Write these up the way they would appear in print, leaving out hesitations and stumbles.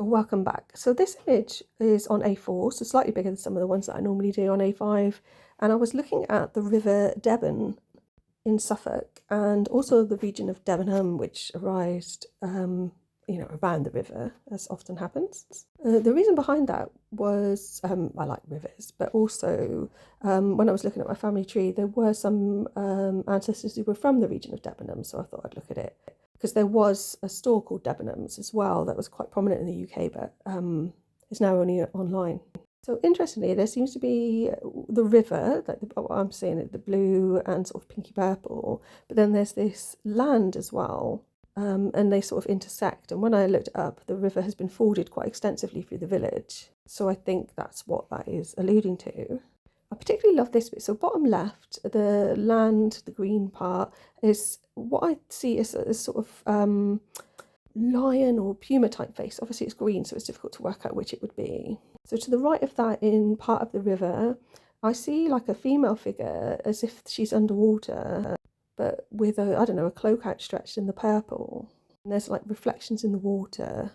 Welcome back. So this image is on A4, so slightly bigger than some of the ones that I normally do on A5. And I was looking at the river Deben in Suffolk and also the region of Debenham, which arised, around the river, as often happens. The reason behind that was I like rivers, but also when I was looking at my family tree, there were some ancestors who were from the region of Debenham, so I thought I'd look at it. Because there was a store called Debenhams as well that was quite prominent in the UK, but is now only online. So interestingly, there seems to be the river, like what I'm seeing, the blue and sort of pinky purple, but then there's this land as well, and they sort of intersect. And when I looked it up, the river has been forded quite extensively through the village. So I think that's what that is alluding to. I particularly love this bit. So bottom left, the land, the green part, is what I see as a sort of lion or puma type face. Obviously it's green, so it's difficult to work out which it would be. So to the right of that, in part of the river, I see like a female figure as if she's underwater, but with a cloak outstretched in the purple. And there's like reflections in the water,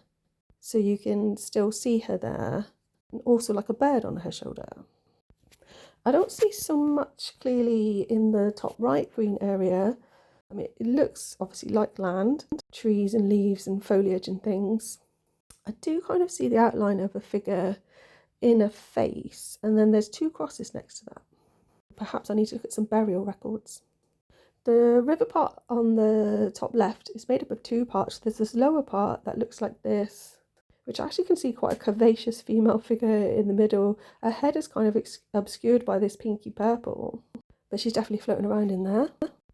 so you can still see her there, and also like a bird on her shoulder. I don't see so much clearly in the top right green area. I mean, it looks obviously like land, trees and leaves and foliage and things. I do kind of see the outline of a figure in a face, and then there's two crosses next to that. Perhaps I need to look at some burial records. The river part on the top left is made up of two parts. There's this lower part that looks like this, which I actually can see quite a curvaceous female figure in the middle. Her head is kind of obscured by this pinky purple, but she's definitely floating around in there.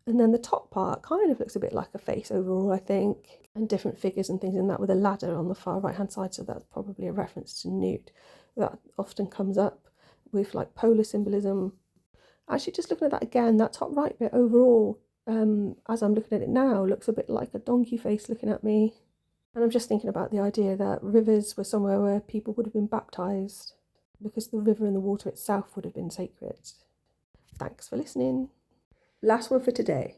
And then the top part kind of looks a bit like a face overall, I think, and different figures and things in that, with a ladder on the far right hand side, so that's probably a reference to Newt. That often comes up with like polar symbolism. Actually, just looking at that again, that top right bit overall, as I'm looking at it now, looks a bit like a donkey face looking at me. And I'm just thinking about the idea that rivers were somewhere where people would have been baptised, because the river and the water itself would have been sacred. Thanks for listening. Last one for today.